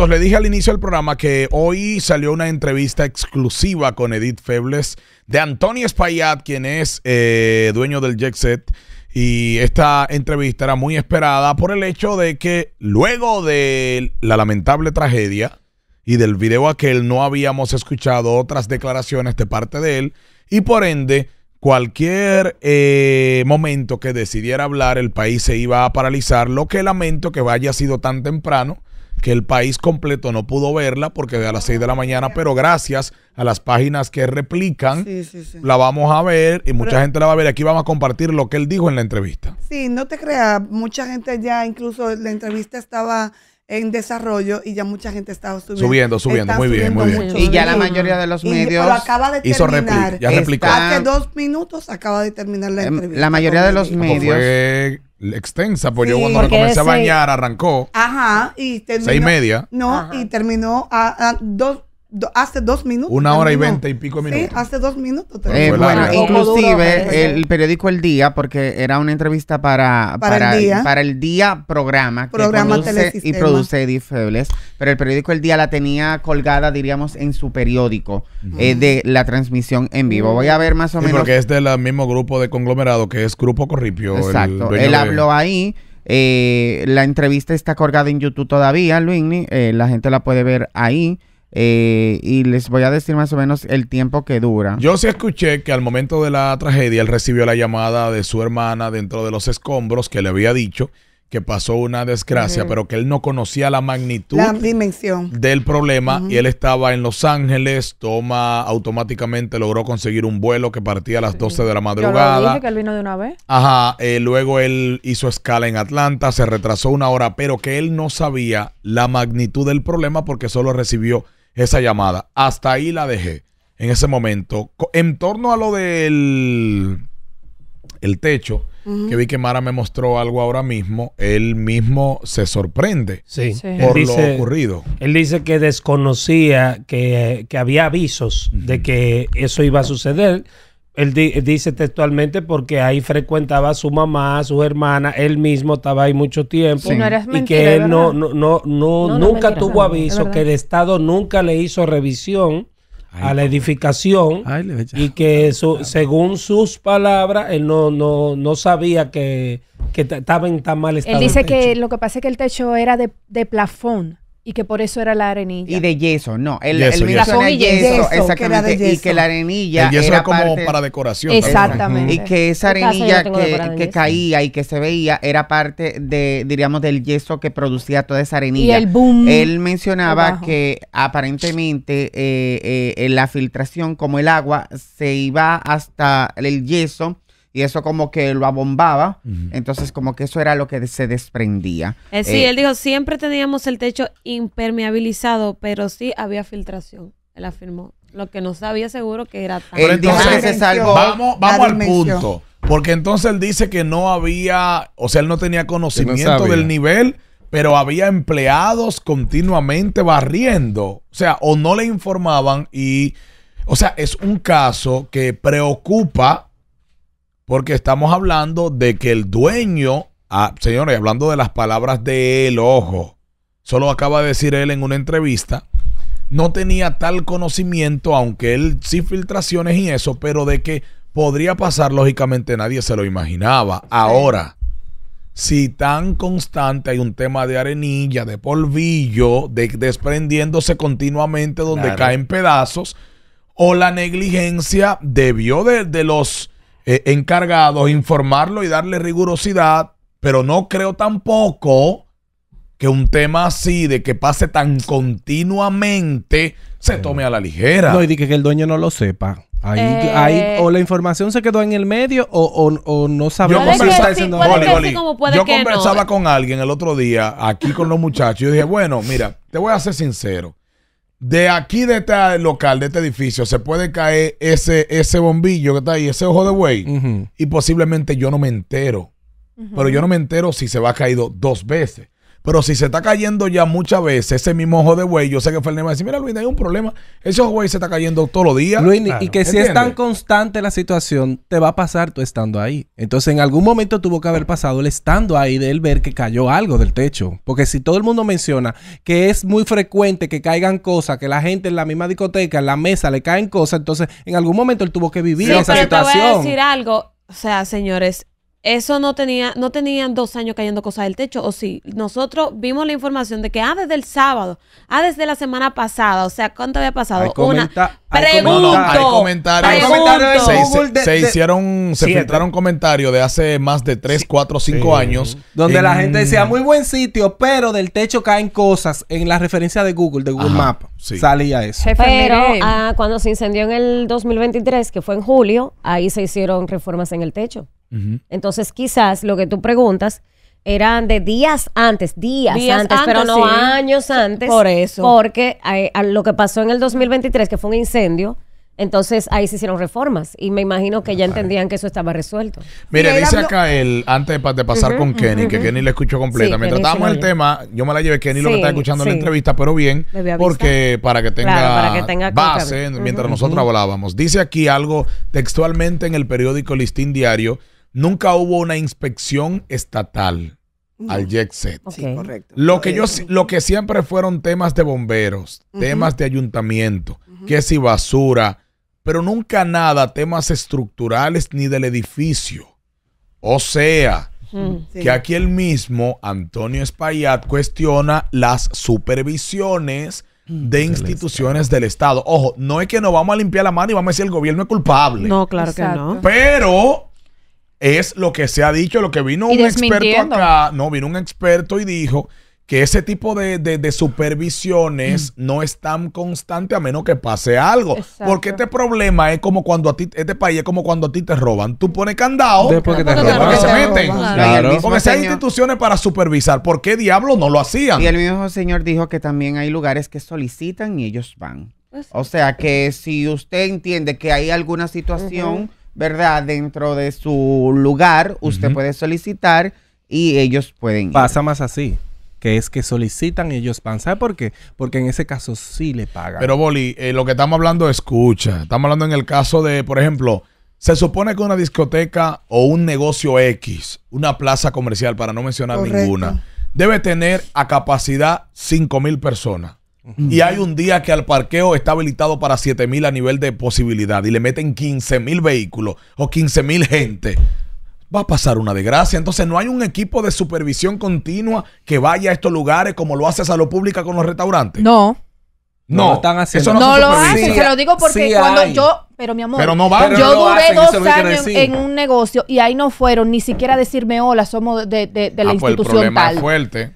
minutos. Le dije al inicio del programa que hoy salió una entrevista exclusiva con Edith Febles de Anthony Espaillat, quien es dueño del Jet Set. Y esta entrevista era muy esperada por el hecho de que luego de la lamentable tragedia y del video aquel no habíamos escuchado otras declaraciones de parte de él y por ende cualquier momento que decidiera hablar el país se iba a paralizar, lo que lamento que haya sido tan temprano que el país completo no pudo verla porque de a las 6 de la mañana, pero gracias a las páginas que replican, la vamos a ver y mucha gente la va a ver. Aquí vamos a compartir lo que él dijo en la entrevista. Sí, no te creas, mucha gente ya, incluso la entrevista estaba en desarrollo y ya mucha gente estaba subiendo. Muy bien. Y ya la mayoría de los medios acaba de hizo terminar. Ya replicó. Hace 2 minutos acaba de terminar la entrevista. La mayoría de los medios... Fue extensa, pues yo cuando me comencé a bañar arrancó. Ajá, y terminó. 6:30. No, Ajá. y terminó hace 2 minutos. 1 hora y terminó. 20 y pico minutos. Sí, hace 2 minutos. Fue bueno, larga. inclusive el periódico El Día, porque era una entrevista para el Día programa que conduce y produce Edith Febles, pero el periódico El Día la tenía colgada, diríamos, en su periódico de la transmisión en vivo. Voy a ver más o menos. Porque es del mismo grupo de conglomerado que es Grupo Corripio. Exacto. Él habló ahí. La entrevista está colgada en YouTube todavía, Luigny. La gente la puede ver ahí. Y les voy a decir más o menos el tiempo que dura. Yo sí escuché que al momento de la tragedia él recibió la llamada de su hermana dentro de los escombros que le había dicho que pasó una desgracia, pero que él no conocía la magnitud, la dimensión del problema y él estaba en Los Ángeles, automáticamente logró conseguir un vuelo que partía a las 12 de la madrugada. Yo lo dije que él vino de una vez. Ajá, luego él hizo escala en Atlanta, se retrasó 1 hora, pero que él no sabía la magnitud del problema porque solo recibió esa llamada. Hasta ahí la dejé en ese momento. En torno a lo del el techo, que vi que Mara me mostró algo ahora mismo, él mismo se sorprende por lo ocurrido. Él dice que desconocía que había avisos de que eso iba a suceder. Él dice textualmente porque ahí frecuentaba a su mamá, a su hermana, él mismo estaba ahí mucho tiempo. Y no eres mentira, que él no, nunca mentira, tuvo aviso, que el Estado nunca le hizo revisión a la edificación y que según sus palabras él no sabía que estaba en tan mal estado. Él dice que lo que pasa es que el techo era de plafón y que por eso era la arenilla. Y de yeso, no. Él Yeso. menciona yeso, exactamente. Que y que la arenilla el yeso era como parte, para decoración. Exactamente. Y que esa arenilla que caía y que se veía era parte de, diríamos, del yeso que producía toda esa arenilla. Y el boom. Él mencionaba que aparentemente la filtración, como el agua, se iba hasta el yeso y eso como que lo abombaba. Entonces como que eso era lo que se desprendía. Sí, él dijo, siempre teníamos el techo impermeabilizado, pero sí había filtración. Él afirmó. Lo que no sabía seguro que era tan... Él dijo que se salvó. Vamos al punto. Porque entonces él dice que no había, o sea, él no tenía conocimiento del nivel, pero había empleados continuamente barriendo. O sea, o no le informaban y, o sea, es un caso que preocupa. Porque estamos hablando de que el dueño, señores, hablando de las palabras de él, ojo, solo acaba de decir él en una entrevista, no tenía tal conocimiento, aunque él sí filtraciones y eso, pero de que podría pasar, lógicamente nadie se lo imaginaba. Ahora, si tan constante hay un tema de arenilla, de polvillo, desprendiéndose continuamente donde caen pedazos, o la negligencia debió de los... encargados, informarlo y darle rigurosidad, pero no creo tampoco que un tema así de que pase tan continuamente se tome a la ligera. No, y que el dueño no lo sepa. Ahí o la información se quedó en el medio o no sabemos si está diciendo. Yo conversaba con alguien el otro día aquí con los muchachos y yo dije, bueno, mira, te voy a ser sincero. De aquí, de este local, de este edificio, se puede caer ese bombillo que está ahí, ese ojo de buey, y posiblemente yo no me entero. Pero yo no me entero si se va caído 2 veces. Pero si se está cayendo ya muchas veces ese mismo ojo de buey, yo sé que Fernández va a decir, mira Luis, hay un problema. Ese ojo de buey se está cayendo todos los días. Luis, claro. Y que si es tan constante la situación, te va a pasar tú estando ahí. Entonces en algún momento tuvo que haber pasado el estando ahí de él ver que cayó algo del techo. Porque si todo el mundo menciona que es muy frecuente que caigan cosas, que la gente en la misma discoteca, en la mesa le caen cosas, entonces en algún momento él tuvo que vivir esa situación. Te voy a decir algo, o sea, señores, eso no tenían 2 años cayendo cosas del techo, ¿o sí? Nosotros vimos la información de que desde el sábado, desde la semana pasada, o sea, ¿cuánto había pasado? Hay comentarios. Se filtraron comentarios de hace más de 3, 4, 5 años. Donde la gente decía, muy buen sitio, pero del techo caen cosas. En la referencia de Google Maps, salía eso. Pero cuando se incendió en el 2023, que fue en julio, ahí se hicieron reformas en el techo. Entonces quizás lo que tú preguntas eran de días antes, pero no años antes. Por eso. Porque lo que pasó en el 2023, que fue un incendio, entonces ahí se hicieron reformas y me imagino que ya entendían que eso estaba resuelto. Mire, dice acá antes de pasar con Kenny, que Kenny le escuchó completa. Mientras estábamos en el tema, yo me la llevé, Kenny lo que está escuchando la entrevista, pero bien, porque para que tenga base mientras nosotros hablábamos. Dice aquí algo textualmente en el periódico Listín Diario. Nunca hubo una inspección estatal al Jet Set. Sí, correcto. Lo que siempre fueron temas de bomberos, temas de ayuntamiento, que si basura, pero nunca nada, temas estructurales ni del edificio. O sea, que aquí el mismo Antonio Espaillat cuestiona las supervisiones de instituciones del Estado. Ojo, no es que nos vamos a limpiar la mano y vamos a decir el gobierno es culpable. No, claro que no. Pero es lo que se ha dicho, lo que vino un experto acá. No, vino un experto y dijo que ese tipo de supervisiones no es tan constante a menos que pase algo. Exacto. Porque este problema es como cuando a ti, este país es como cuando a ti te roban. Tú pones candado porque se meten. Claro. Porque si hay instituciones para supervisar, ¿por qué diablos no lo hacían? Y el mismo señor dijo que también hay lugares que solicitan y ellos van. O sea que si usted entiende que hay alguna situación, ¿verdad? Dentro de su lugar, usted puede solicitar y ellos pueden ir. Pasa más así, que es que solicitan y ellos van. ¿Sabe por qué? Porque en ese caso sí le pagan. Pero, Boli, lo que estamos hablando, escucha. Estamos hablando en el caso de, por ejemplo, se supone que una discoteca o un negocio X, una plaza comercial, para no mencionar ninguna, debe tener a capacidad 5,000 personas. Y hay un día que al parqueo está habilitado para 7,000 a nivel de posibilidad y le meten 15,000 vehículos o 15,000 gente. Va a pasar una desgracia. Entonces no hay un equipo de supervisión continua que vaya a estos lugares como lo hace Salud Pública con los restaurantes. No están haciendo. Eso no lo hacen. Se lo digo porque cuando yo... Pero mi amor, pero no van. Yo duré 2 años en un negocio y ahí no fueron ni siquiera a decirme hola, somos de la institución el problema tal. Es fuerte.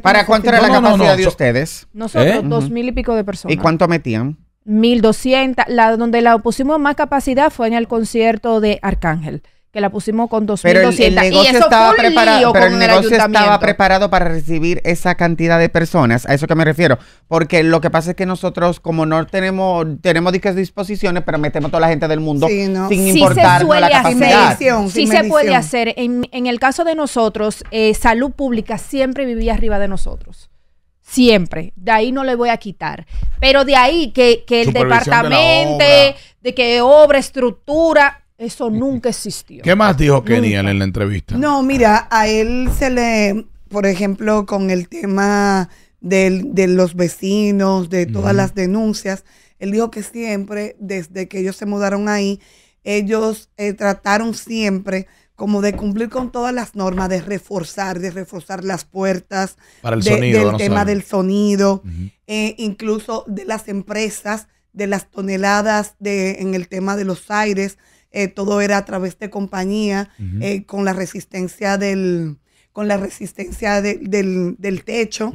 ¿Para cuánto era la capacidad de ustedes? Nosotros 2,000 y pico de personas. ¿Y cuánto metían? 1,200. Donde la pusimos más capacidad fue en el concierto de Arcángel, que la pusimos con 2,200. Pero el negocio estaba preparado, estaba preparado para recibir esa cantidad de personas. A eso que me refiero. Porque lo que pasa es que nosotros, como no tenemos disposiciones, pero metemos toda la gente del mundo sin importar la capacidad. Sí se puede hacer. En el caso de nosotros, Salud Pública siempre vivía arriba de nosotros. Siempre. De ahí no le voy a quitar. Pero de ahí que el departamento, de que obra, estructura... Eso nunca existió. ¿Qué más dijo Kenny en la entrevista? No, mira, a él se le, por ejemplo, con el tema de los vecinos, de todas las denuncias, él dijo que siempre, desde que ellos se mudaron ahí, ellos trataron siempre como de cumplir con todas las normas, de reforzar las puertas, para el sonido, del tema del sonido, incluso de las empresas, de las toneladas en el tema de los aires. Todo era a través de compañía, con la resistencia del techo.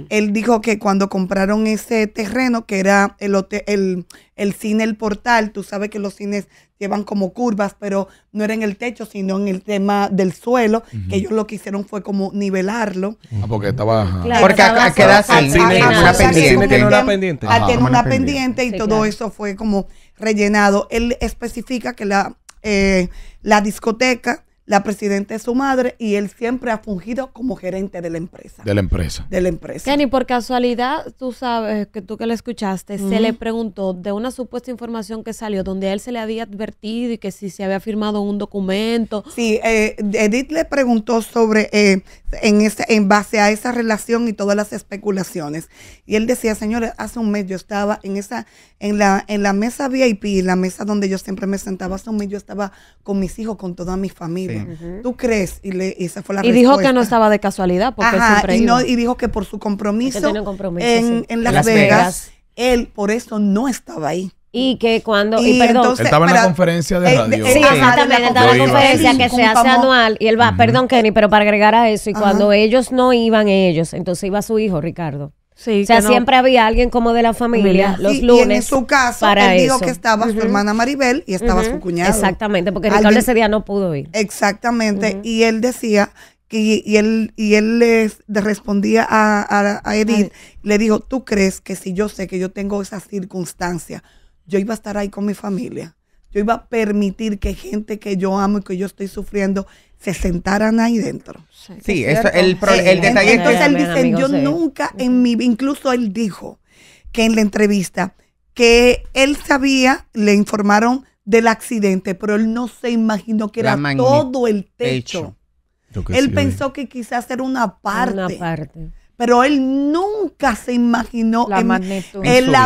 Él dijo que cuando compraron ese terreno, que era el cine El Portal, tú sabes que los cines llevan como curvas, pero no era en el techo, sino en el tema del suelo, que ellos lo que hicieron fue como nivelarlo. Porque estaba... Claro, porque queda así, tiene una pendiente. Tiene una pendiente y todo eso fue como rellenado. Él especifica que la discoteca la presidenta es su madre y él siempre ha fungido como gerente de la empresa. De la empresa. De la empresa. Kenny, por casualidad, tú sabes que tú que le escuchaste, se le preguntó de una supuesta información que salió donde a él se le había advertido y que si se había firmado un documento. Sí, Edith le preguntó sobre, en base a esa relación y todas las especulaciones. Y él decía, señores, hace un mes yo estaba en la mesa VIP, la mesa donde yo siempre me sentaba, hace un mes yo estaba con mis hijos, con toda mi familia. ¿Tú crees? Y esa fue la respuesta. Dijo que no estaba de casualidad, porque él siempre iba. Y dijo que por su compromiso, en Las Vegas, él por eso no estaba ahí. Y que cuando, perdón, entonces, él estaba en la conferencia de radio. Sí, exactamente, estaba en la conferencia que se hace anual y él va, perdón Kenny, pero para agregar a eso, y cuando ellos no iban entonces iba su hijo Ricardo. Sí, o sea, siempre había alguien como de la familia los lunes. Y en su caso, él dijo que estaba su hermana Maribel y estaba su cuñado. Exactamente, porque Ricardo ese día no pudo ir. Exactamente, y él decía que él le respondía a Edith, le dijo, ¿tú crees que si yo sé que yo tengo esa circunstancia, yo iba a estar ahí con mi familia? Yo iba a permitir que gente que yo amo y que yo estoy sufriendo se sentaran ahí dentro. Sí, eso, el detalle. Entonces él dice, yo nunca incluso él dijo que en la entrevista que él sabía, le informaron del accidente, pero él no se imaginó que era todo el techo. Él pensó que quizás era una parte. Pero él nunca se imaginó la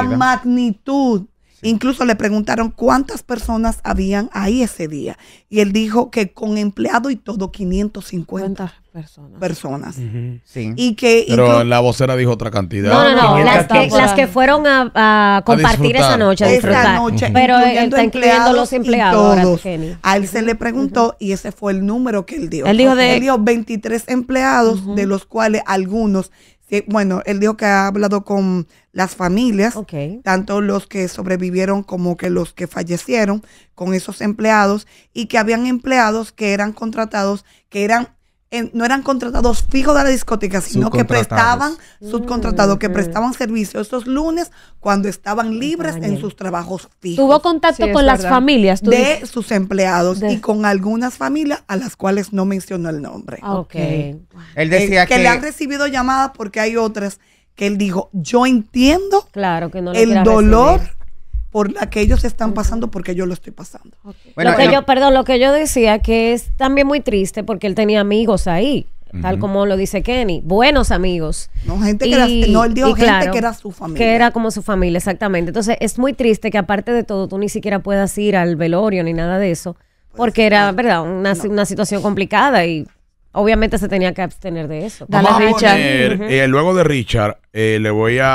magnitud. Incluso le preguntaron cuántas personas habían ahí ese día. Y él dijo que con empleado y todo, 550 personas. Sí. Pero la vocera dijo otra cantidad. No. Las que fueron a compartir esa noche, a disfrutar. Pero él está incluyendo los empleados. A él se le preguntó y ese fue el número que él dio. Él dijo 23 empleados, de los cuales algunos... Bueno, él dijo que ha hablado con las familias, tanto los que sobrevivieron como que los que fallecieron con esos empleados, y que habían empleados que eran contratados, no eran contratados fijos de la discoteca, sino que prestaban subcontratados, que prestaban servicio esos lunes cuando estaban libres en sus trabajos fijos. ¿Tuvo contacto con las familias? De sus empleados y con algunas familias a las cuales no mencionó el nombre. Él decía que le han recibido llamadas porque hay otras que él dijo, yo entiendo el dolor por la que ellos están pasando porque yo lo estoy pasando. Bueno, lo que yo decía que es también muy triste porque él tenía amigos ahí, tal como lo dice Kenny, buenos amigos. No, gente que era, él dijo gente que era su familia. Que era como su familia, exactamente. Entonces es muy triste que aparte de todo tú ni siquiera puedas ir al velorio ni nada de eso, porque era, ¿verdad? Una situación complicada y obviamente se tenía que abstener de eso. Vamos a poner, luego de Richard,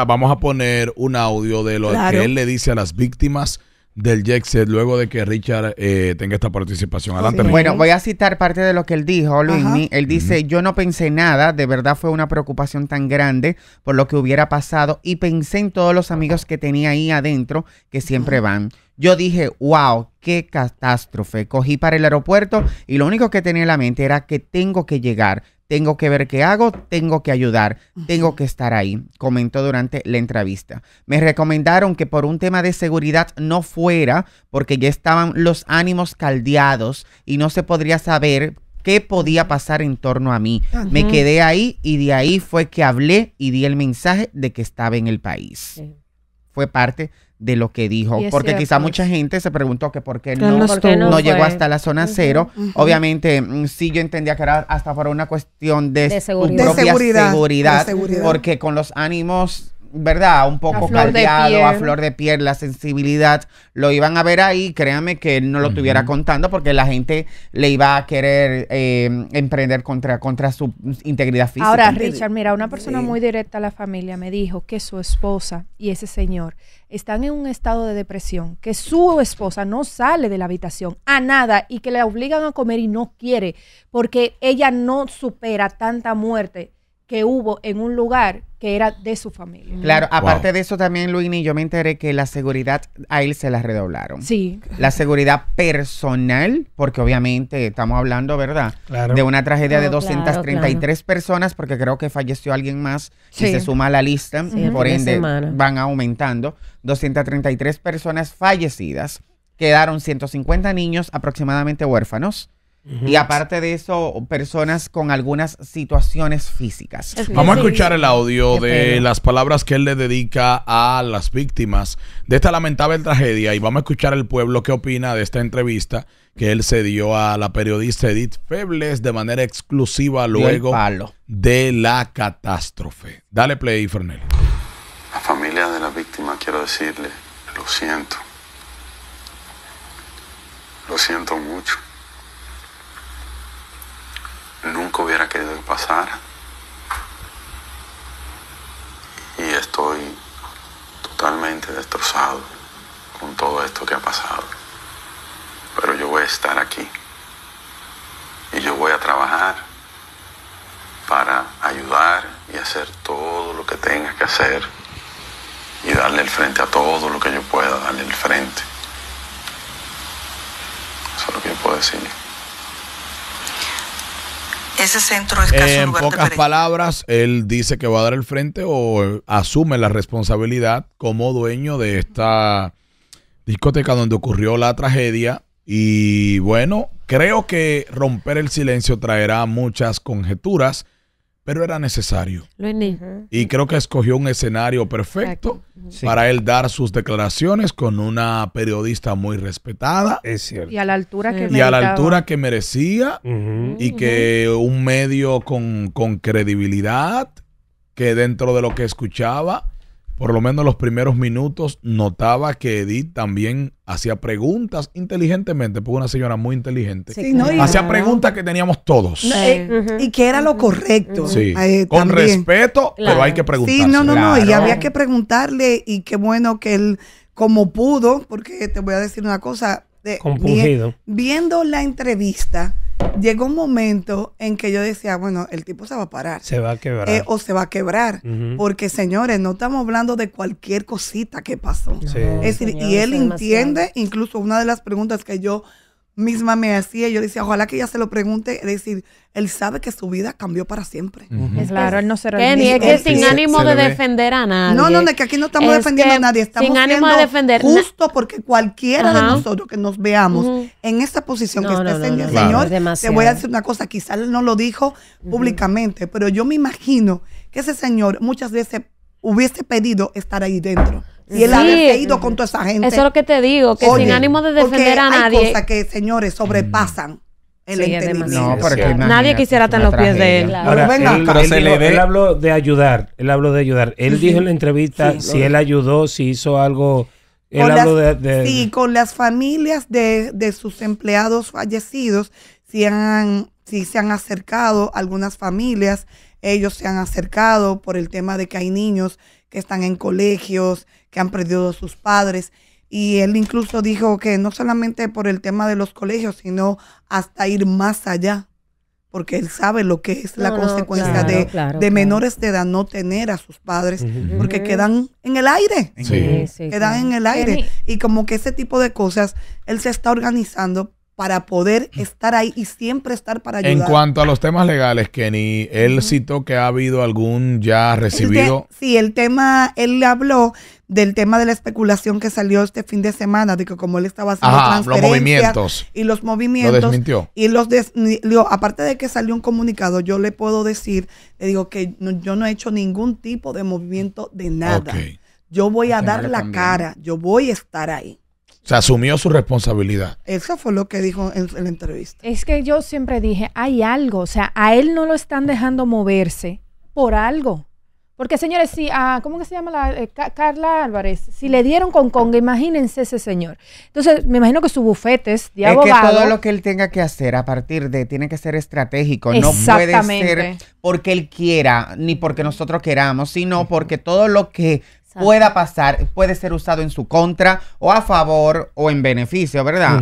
vamos a poner un audio de lo que él le dice a las víctimas del jet set luego de que Richard tenga esta participación. Adelante. Bueno, voy a citar parte de lo que él dijo, Luismi. Él dice, yo no pensé nada, de verdad fue una preocupación tan grande por lo que hubiera pasado y pensé en todos los amigos que tenía ahí adentro que siempre van. Yo dije, wow, qué catástrofe. Cogí para el aeropuerto y lo único que tenía en la mente era que tengo que llegar, tengo que ver qué hago, tengo que ayudar, tengo que estar ahí, comentó durante la entrevista. Me recomendaron que por un tema de seguridad no fuera porque ya estaban los ánimos caldeados y no se podría saber qué podía pasar en torno a mí. Me quedé ahí y de ahí fue que hablé y di el mensaje de que estaba en el país. Fue parte de lo que dijo, porque quizá mucha gente se preguntó que por qué no llegó hasta la zona cero. Obviamente, sí, yo entendía que era hasta por una cuestión de seguridad, porque con los ánimos, ¿verdad? Un poco caldeado, a flor de piel, la sensibilidad, lo iban a ver ahí. Créanme que él no lo estuviera contando porque la gente le iba a querer emprender contra su integridad física. Ahora, Richard, mira, una persona muy directa a la familia me dijo que su esposa y ese señor están en un estado de depresión, que su esposa no sale de la habitación a nada y que le obligan a comer y no quiere porque ella no supera tanta muerte que hubo en un lugar que era de su familia. Claro, aparte de eso también, Luini, yo me enteré que la seguridad a él se la redoblaron. Sí. La seguridad personal, porque obviamente estamos hablando, ¿verdad? Claro. De una tragedia de 233 personas, porque creo que falleció alguien más y se suma a la lista, por ende van aumentando. 233 personas fallecidas, quedaron 150 niños aproximadamente huérfanos, Y aparte de eso, personas con algunas situaciones físicas. Vamos a escuchar el audio de las palabras que él le dedica a las víctimas de esta lamentable tragedia y vamos a escuchar el pueblo qué opina de esta entrevista que él se dio a la periodista Edith Febles de manera exclusiva luego de la catástrofe. Dale play, Fernelli. A la familia de la víctima quiero decirle, lo siento. Lo siento mucho. Nunca hubiera querido que pasara. Y estoy totalmente destrozado con todo esto que ha pasado. Pero yo voy a estar aquí. Y yo voy a trabajar para ayudar y hacer todo lo que tenga que hacer. Y darle el frente a todo lo que yo pueda darle el frente. Eso es lo que yo puedo decir. Ese centro es casi un lugar de pocas palabras, él dice que va a dar el frente o asume la responsabilidad como dueño de esta discoteca donde ocurrió la tragedia. Y bueno, creo que romper el silencio traerá muchas conjeturas, pero era necesario. Y creo que escogió un escenario perfecto para él dar sus declaraciones con una periodista muy respetada. Es cierto. Y a la altura que y a la altura que merecía. Y que un medio con credibilidad, que dentro de lo que escuchaba, por lo menos los primeros minutos, notaba que Edith también hacía preguntas inteligentemente, porque una señora muy inteligente. Sí, ¿no? Hacía preguntas que teníamos todos. Y que era lo correcto. Sí. Con respeto, pero hay que preguntarle. Sí, no, y había que preguntarle, y qué bueno que él, como pudo, porque te voy a decir una cosa, viendo la entrevista, llegó un momento en que yo decía, bueno, el tipo se va a parar. Se va a quebrar. O se va a quebrar. Porque, señores, no estamos hablando de cualquier cosita que pasó. Sí. Es decir, y él entiende, incluso una de las preguntas que yo misma me hacía, yo decía, ojalá que ella se lo pregunte, es decir, él sabe que su vida cambió para siempre. Claro, él no se Kenny, es que sin ánimo de defender a nadie. No, es que aquí no estamos defendiendo a nadie, estamos sin ánimo de defender justo porque cualquiera de nosotros que nos veamos en esta posición que esté señor, te voy a decir una cosa, quizás él no lo dijo públicamente, pero yo me imagino que ese señor muchas veces hubiese pedido estar ahí dentro. Y él haberse ido con toda esa gente. Eso es lo que te digo, que sin ánimo de defender a nadie. Hay cosas que, señores, sobrepasan el entendimiento. No, nadie quisiera estar en los pies de él. Claro. Ahora, él habló de ayudar. Él dijo en la entrevista si él ayudó, si hizo algo. Sí, con las familias de sus empleados fallecidos, si se han acercado algunas familias, ellos se han acercado por el tema de que hay niños que están en colegios, que han perdido a sus padres. Y él incluso dijo que no solamente por el tema de los colegios, sino hasta ir más allá. Porque él sabe lo que es la consecuencia de menores de edad no tener a sus padres, porque quedan en el aire. Quedan en el aire. Y como que ese tipo de cosas, él se está organizando para poder estar ahí y siempre estar para ayudar. En cuanto a los temas legales, Kenny, él citó que ha habido algún ya recibido. El tema, él habló del tema de la especulación que salió este fin de semana, de que como él estaba haciendo transferencias los movimientos. Lo desmintió. Y aparte de que salió un comunicado, yo le puedo decir, le digo que yo no he hecho ningún tipo de movimiento de nada. Yo voy a dar la cara, yo voy a estar ahí. O sea, asumió su responsabilidad. Eso fue lo que dijo en la entrevista. Es que yo siempre dije, hay algo, o sea, a él no lo están dejando moverse por algo. Porque, señores, si ¿cómo que se llama Carla Álvarez? Si le dieron con conga, imagínense ese señor. Entonces, me imagino que su bufete es de abogado. Es que todo lo que él tenga que hacer a partir de, tiene que ser estratégico. No puede ser porque él quiera, ni porque nosotros queramos, sino porque todo lo que pueda pasar, puede ser usado en su contra o a favor o en beneficio, ¿verdad?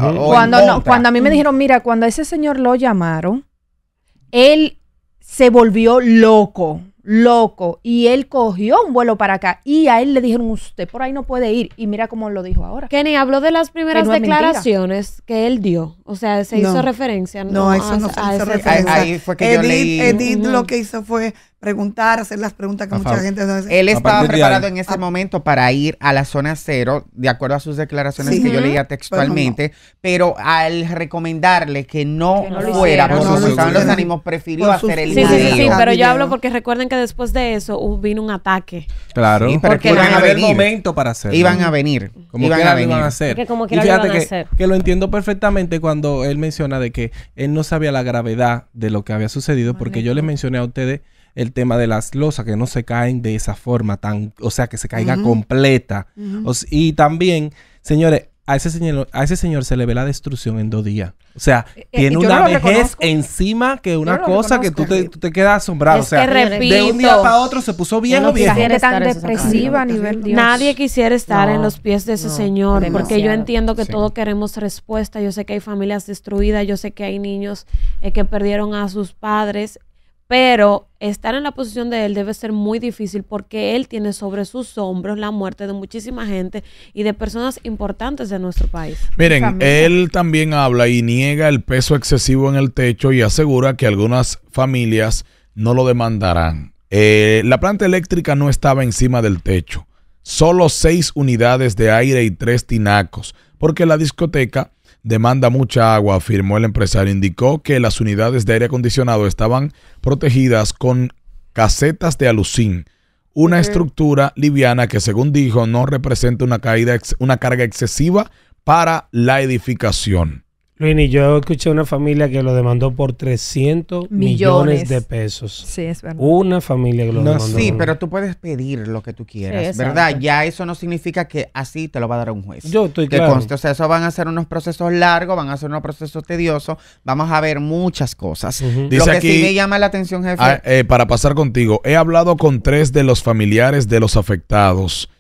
Cuando a mí me dijeron, mira, cuando a ese señor lo llamaron, él se volvió loco, y él cogió un vuelo para acá y a él le dijeron, usted por ahí no puede ir, y mira cómo lo dijo ahora. Kenny habló de las primeras declaraciones que él dio, o sea, se hizo referencia. No, eso no se hizo referencia. Ahí fue que yo leí. Edith lo que hizo fue preguntar, hacer las preguntas que mucha gente no hace. Él estaba preparado en ese momento para ir a la zona cero, de acuerdo a sus declaraciones que yo leía textualmente, pero al recomendarle que no fuera, porque estaban los ánimos, prefirió hacer el video. Sí, pero yo hablo porque recuerden que después de eso vino un ataque. Claro, sí, porque iban a venir. El momento para hacerlo. Iban a venir. Como iban a hacer. Que como y fíjate que lo entiendo perfectamente cuando él menciona de que él no sabía la gravedad de lo que había sucedido, porque yo le mencioné a ustedes el tema de las losas que no se caen de esa forma tan, o sea, que se caiga completa. Y también, señores, a ese señor se le ve la destrucción en 2 días. O sea, tiene una vejez encima que una cosa que tú te quedas asombrado. O sea, de un día para otro se puso viejo. Tan depresiva a nivel Dios. Nadie quisiera estar en los pies de ese señor, porque yo entiendo que todos queremos respuesta. Yo sé que hay familias destruidas, yo sé que hay niños que perdieron a sus padres, pero estar en la posición de él debe ser muy difícil porque él tiene sobre sus hombros la muerte de muchísima gente y de personas importantes de nuestro país. Miren, él también habla y niega el peso excesivo en el techo y asegura que algunas familias no lo demandarán. La planta eléctrica no estaba encima del techo. Solo 6 unidades de aire y 3 tinacos, porque la discoteca demanda mucha agua, afirmó el empresario. Indicó que las unidades de aire acondicionado estaban protegidas con casetas de alucín, una estructura liviana que, según dijo, no representa una carga excesiva para la edificación. Luini, yo escuché una familia que lo demandó por 300 millones de pesos. Sí, es verdad. Una familia que lo demandó. Sí, pero tú puedes pedir lo que tú quieras, ¿verdad? Ya eso no significa que así te lo va a dar un juez. Yo estoy claro. Conste, o sea, eso van a ser unos procesos largos, van a ser unos procesos tediosos, vamos a ver muchas cosas. Lo que aquí, sí me llama la atención, jefe. Para pasar contigo, he hablado con 3 de los familiares de los afectados,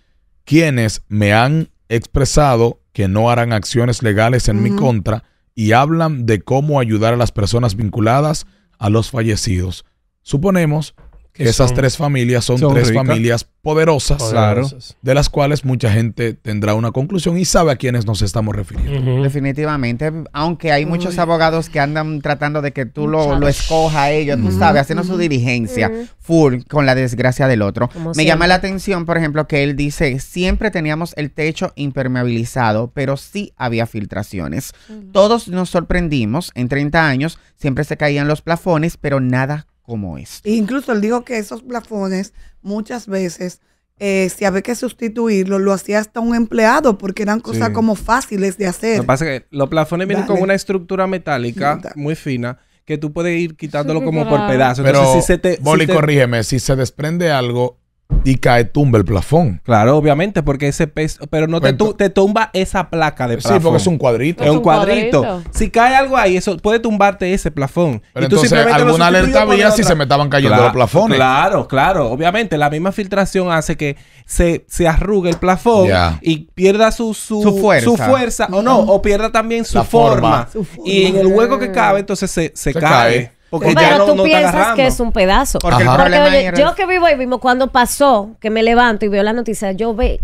quienes me han expresado que no harán acciones legales en mi contra, y hablan de cómo ayudar a las personas vinculadas a los fallecidos. Suponemos que esas 3 familias son 3 familias poderosas, claro, de las cuales mucha gente tendrá una conclusión y sabe a quiénes nos estamos refiriendo. Definitivamente, aunque hay muchos abogados que andan tratando de que tú lo escojas a ellos, tú sabes, haciendo su diligencia full con la desgracia del otro. Me llama la atención, por ejemplo, que él dice, siempre teníamos el techo impermeabilizado, pero sí había filtraciones. Todos nos sorprendimos, en 30 años siempre se caían los plafones, pero nada como esto. Incluso él dijo que esos plafones muchas veces, si había que sustituirlo, lo hacía hasta un empleado porque eran cosas como fáciles de hacer. Lo que pasa es que los plafones vienen con una estructura metálica muy fina que tú puedes ir quitándolo como por pedazos. Pero, entonces, Boli, corrígeme, si se desprende algo y cae, tumba el plafón. Claro, obviamente, porque ese peso, pero no te tumba esa placa de plafón. Sí, porque es un cuadrito. Es un cuadrito. Si cae algo ahí, eso puede tumbarte ese plafón. Pero y tú entonces, alguna alerta había si se me estaban cayendo los plafones. Claro. Obviamente, la misma filtración hace que se arrugue el plafón y pierda su fuerza o pierda también su forma. Y en el hueco que cabe, entonces se cae. Porque pero tú piensas que es un pedazo. Porque oye, yo que vivo ahí mismo, cuando pasó, que me levanto y veo la noticia, yo vi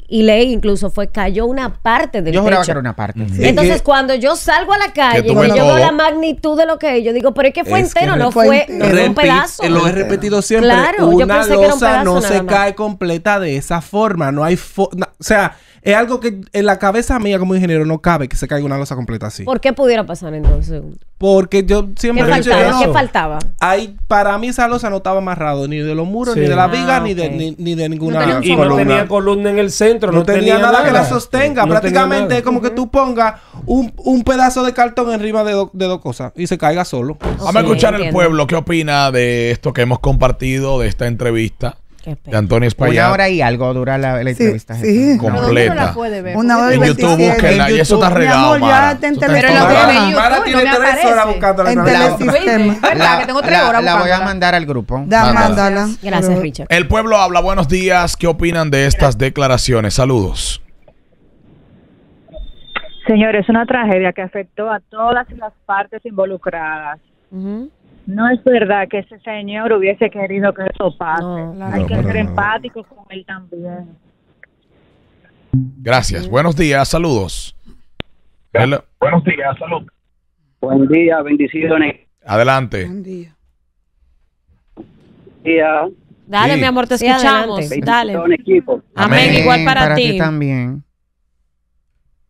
y leí incluso, cayó una parte del techo. Yo juraba que era una parte. Entonces, cuando yo salgo a la calle y yo veo la magnitud de lo que es, yo digo, pero es que fue entero, no fue un pedazo. Lo he repetido siempre. Claro, una losa no se cae completa de esa forma. No hay o sea, es algo que en la cabeza mía como ingeniero no cabe que se caiga una losa completa así. ¿Por qué pudiera pasar entonces? Porque yo siempre ¿Qué faltaba? Para mí esa losa no estaba amarrado ni de los muros, ni de la viga, ni de ninguna y columna. No tenía columna en el centro. No tenía nada que la sostenga. Prácticamente es como que tú pongas un pedazo de cartón encima de dos cosas y se caiga solo. Vamos a escuchar al pueblo. ¿Qué opina de esto que hemos compartido, de esta entrevista de Antonio Espaillat? 1 hora y algo dura la entrevista. Sí. Completa. No la puede ver. 1 hora y en YouTube, búsquenla. Y eso está regado, Mara. Pero Mara tiene 3 horas buscando la voy a mandar al grupo. Mándala. Gracias, Richard. El pueblo habla. Buenos días. ¿Qué opinan de estas declaraciones? Saludos. Señores, es una tragedia que afectó a todas las partes involucradas. No es verdad que ese señor hubiese querido que eso pase. Hay que ser empáticos con él también. Gracias. Buenos días. Saludos. Buenos días. Saludos. Buen día. Bendiciones. Adelante. Buen día. Dale, mi amor, te escuchamos. Dale. Equipo. Amén, igual para ti. También.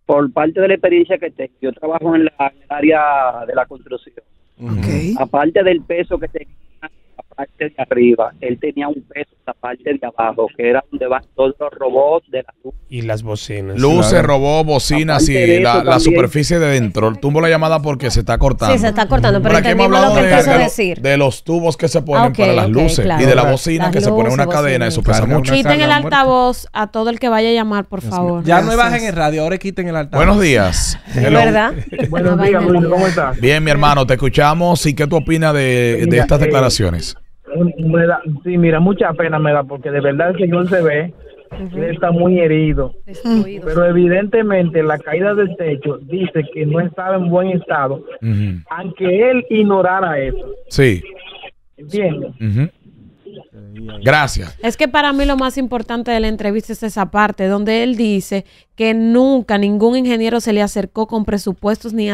Por parte de la experiencia que tengo, yo trabajo en el área de la construcción. Okay. Aparte del peso que tenía la parte de arriba, él tenía un peso en la parte de abajo, que era donde van todos los robots de la luz. Y las bocinas. Luces, robots, bocinas y la superficie de dentro. Tumbo la llamada porque se está cortando. Sí, se está cortando, pero aquí hemos entendimos lo hablado que quiso decir. de los tubos que se ponen para las luces claro. y de la bocina Las que se pone luces, una cadena. Eso pesa mucho. Quiten el altavoz a todo el que vaya a llamar, por favor. Ya no bajen el radio, ahora quiten el altavoz. Buenos días. ¿Es verdad? Buenos días, Luis, ¿cómo estás? Bien, mi hermano, te escuchamos. ¿Y qué tú opinas de estas declaraciones? Sí, mira, mucha pena me da porque de verdad el señor se ve que está muy herido. Pero evidentemente la caída del techo dice que no estaba en buen estado, aunque él ignorara eso. Sí. ¿Entiendes? Gracias. Es que para mí lo más importante de la entrevista es esa parte donde él dice que nunca ningún ingeniero se le acercó con presupuestos ni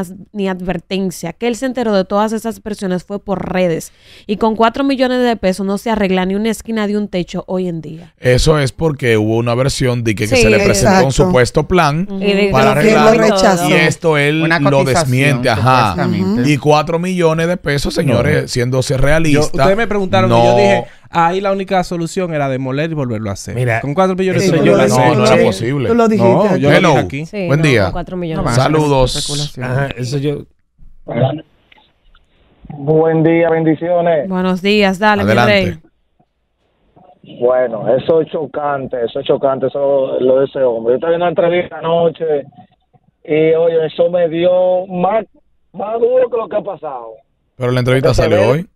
advertencia, que él se enteró de todas esas presiones fue por redes y con 4 millones de pesos no se arregla ni una esquina de un techo hoy en día. Eso es porque hubo una versión de que se le presentó un supuesto plan para arreglarlo y esto él lo desmiente. Ajá. Y 4 millones de pesos, señores, siéndose realistas. Ustedes me preguntaron y yo dije, ahí la única solución era demoler y volverlo a hacer. Mira, con 4 millones de pesos. No era posible. Tú lo dijiste. No, yo lo dije aquí. Sí, buen día. 4 millones. Saludos. Ajá, eso yo. Buen día, bendiciones. Buenos días, dale, Adelante. mi rey. Bueno, eso es chocante, eso lo de ese hombre. Yo estaba viendo una entrevista anoche y, oye, eso me dio más duro que lo que ha pasado. Pero la entrevista salió hoy.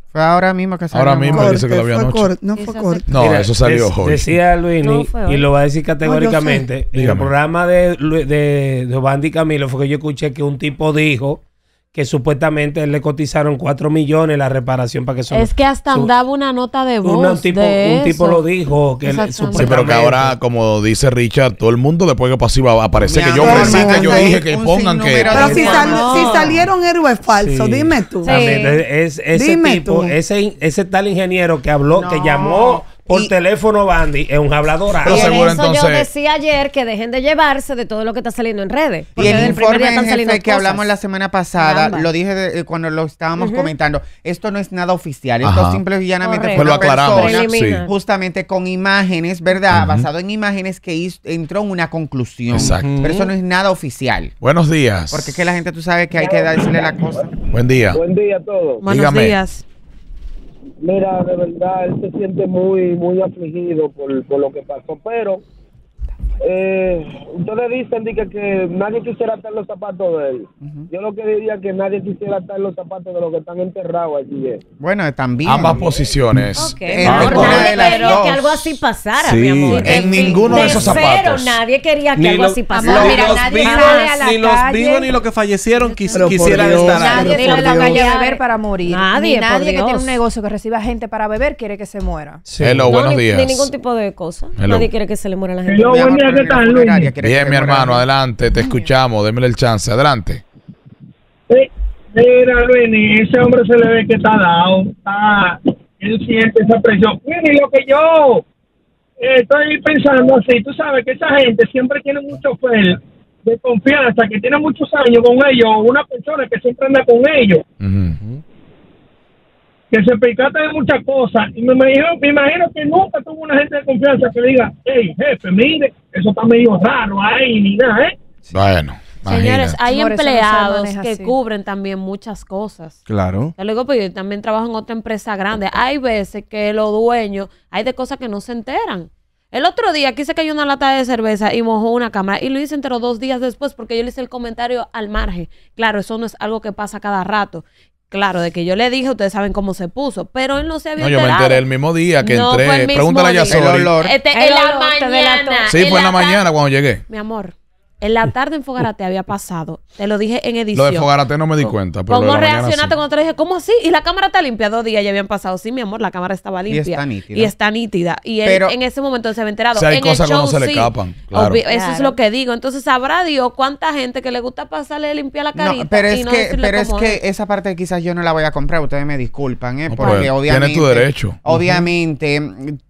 Fue ahora mismo que salió. Ahora mismo dice que lo vio anoche. No fue corto. No, mira, eso salió hoy. Decía Luis, y lo va a decir categóricamente, en el programa de Obandi Camilo fue que yo escuché que un tipo dijo que supuestamente le cotizaron 4 millones la reparación para que Es que hasta andaba una nota de voz. Un tipo lo dijo. Que sí, pero que ahora, como dice Richard, todo el mundo después que pasó iba a aparecer que yo ofrecí, que yo dije que pongan que... Pero si salieron héroes falsos, dime tú. Ese tipo, ese tal ingeniero que habló, que llamó por teléfono Bandy, es un hablador. Y seguro, eso entonces, yo decía ayer que dejen de llevarse de todo lo que está saliendo en redes. Y el informe en jefe que hablamos la semana pasada, lo dije cuando lo estábamos comentando, esto no es nada oficial, esto simple y llanamente fue una persona justamente con imágenes, ¿verdad? Basado en imágenes que entró en una conclusión. Exacto. Pero eso no es nada oficial. Buenos días. Porque es que la gente, tú sabes que hay que decirle la cosa. Buen día. Buen día a todos. Buenos días. Mira, de verdad, él se siente muy afligido por lo que pasó, pero ustedes dicen que nadie quisiera estar en los zapatos de él. Yo lo que diría es que nadie quisiera estar en los zapatos de los que están enterrados allí. Bueno, también. Ambas posiciones. Okay. Nadie quería que algo así pasara, mi amor. En ninguno de esos zapatos. Nadie quería que algo así pasara. Ni los vivos ni los que fallecieron quisieran estar ahí. Nadie sale a la calle a beber para morir. Nadie que tiene un negocio que reciba gente para beber quiere que se muera. Hello, buenos días. Ni ningún tipo de cosa. Nadie quiere que se le muera a la gente. Bien, mi hermano, adelante, te escuchamos, démele el chance, adelante. Mira, Luis, ese hombre se le ve que está dado, él siente esa presión. Y lo que yo estoy pensando así, tú sabes que esa gente siempre tiene un chofer de confianza, que tiene muchos años con ellos, una persona que siempre anda con ellos. Que se percata de muchas cosas y me imagino que nunca tuvo una gente de confianza que diga, hey, jefe, mire, eso está medio raro ahí, ni nada, Bueno, señores, hay empleados que cubren también muchas cosas. Claro. Te lo digo, porque yo también trabajo en otra empresa grande. Hay veces que los dueños, hay de cosas que no se enteran. El otro día aquí se cayó una lata de cerveza y mojó una cámara y Luis se enteró 2 días después porque yo le hice el comentario al margen. Claro, eso no es algo que pasa cada rato. Claro, de que yo le dije, ustedes saben cómo se puso, pero él no se había enterado. Yo me enteré el mismo día que entré. Pregúntale a Yasori. En la mañana. Sí, fue en la mañana cuando llegué. Mi amor, En la tarde en Fogarate había pasado. Te lo dije en edición. Lo de Fogarate no me di cuenta. Pero ¿Cómo reaccionaste cuando te dije? ¿Cómo así? Y la cámara está limpia. 2 días ya habían pasado. Sí, mi amor, la cámara estaba limpia. Y está nítida. Y él en ese momento se había enterado. O sea, hay en cosas el show, que no se le escapan. Claro. Eso es lo que digo. Entonces, sabrá Dios cuánta gente que le gusta pasarle a limpiar la carita. No, pero es que esa parte quizás yo no la voy a comprar. Ustedes me disculpan, ¿eh? Porque obviamente... Tienes tu derecho. Obviamente,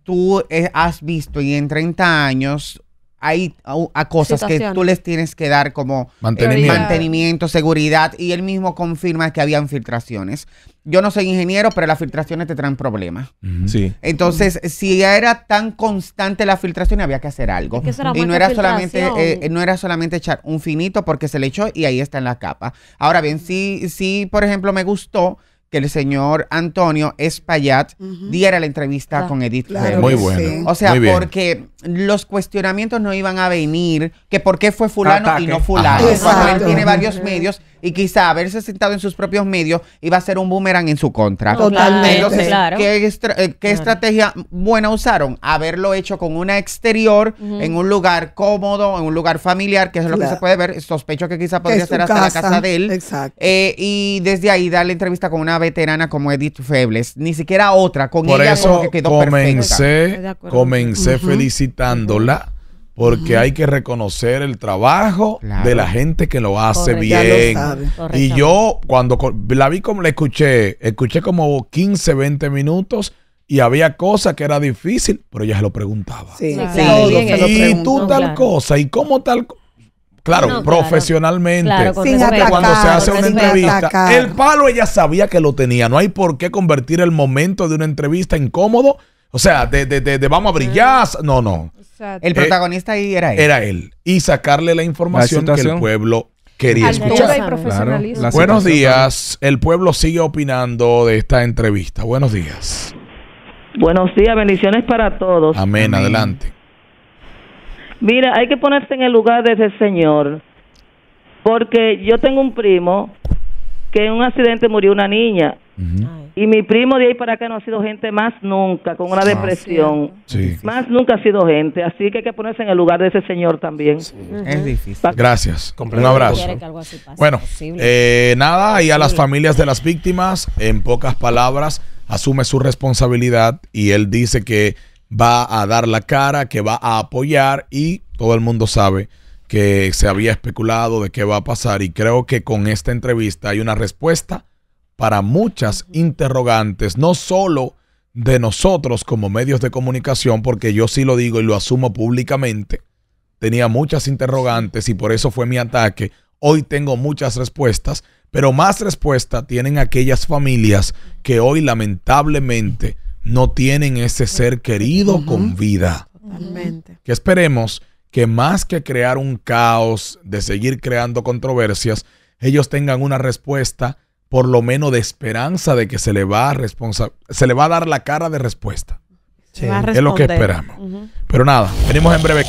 tú has visto y en 30 años... hay a cosas que tú les tienes que dar como mantenimiento, seguridad, y él mismo confirma que habían filtraciones. Yo no soy ingeniero, pero las filtraciones te traen problemas. Sí. Entonces, si era tan constante la filtración, había que hacer algo. Y no era solamente echar un finito porque se le echó y ahí está en la capa. Ahora bien, sí, por ejemplo, me gustó que el señor Antonio Espaillat diera la entrevista con Edith Febles. Muy bueno. O sea, porque los cuestionamientos no iban a venir que por qué fue fulano y no fulano. Cuando él tiene varios medios y quizá haberse sentado en sus propios medios iba a ser un boomerang en su contra. Totalmente. Entonces, ¿qué estrategia buena usaron? Haberlo hecho con una exterior, en un lugar cómodo, en un lugar familiar, que es lo que se puede ver. Sospecho que quizá podría ser hasta la casa de él. Exacto. Y desde ahí darle entrevista con una veterana como Edith Febles. Ni siquiera otra, con por ella eso como que quedó perfecta. Comencé felicitándola porque hay que reconocer el trabajo de la gente que lo hace bien. Y yo cuando la vi, como la escuché como 15, 20 minutos y había cosas que era difícil, pero ella se lo preguntaba. Y tú tal cosa y cómo tal cosa. Claro, profesionalmente. Sin atacar, cuando se hace una entrevista, el palo ella sabía que lo tenía. No hay por qué convertir el momento de una entrevista incómodo. O sea, de vamos a brillar. No. El protagonista ahí era él. Era él. Y sacarle la información que el pueblo quería escuchar. Claro. Buenos días. El pueblo sigue opinando de esta entrevista. Buenos días. Buenos días. Bendiciones para todos. Amén. Adelante. Mira, hay que ponerse en el lugar de ese señor, porque yo tengo un primo que en un accidente murió una niña, y mi primo de ahí para acá no ha sido gente más nunca, con una depresión, más nunca ha sido gente, así que hay que ponerse en el lugar de ese señor también. Es difícil. Gracias, un abrazo. Bueno, nada, y a las familias de las víctimas, en pocas palabras, asume su responsabilidad, y él dice que va a dar la cara, que va a apoyar, y todo el mundo sabe que se había especulado de qué va a pasar, y creo que con esta entrevista hay una respuesta para muchas interrogantes, no solo de nosotros como medios de comunicación, porque yo sí lo digo y lo asumo públicamente, tenía muchas interrogantes y por eso fue mi ataque. Hoy tengo muchas respuestas, pero más respuestas tienen aquellas familias que hoy lamentablemente no tienen ese ser querido con vida. Totalmente. Que esperemos que más que crear un caos, de seguir creando controversias, ellos tengan una respuesta, por lo menos de esperanza, de que se le va a dar la cara de respuesta. Es lo que esperamos. Pero nada, venimos en breve.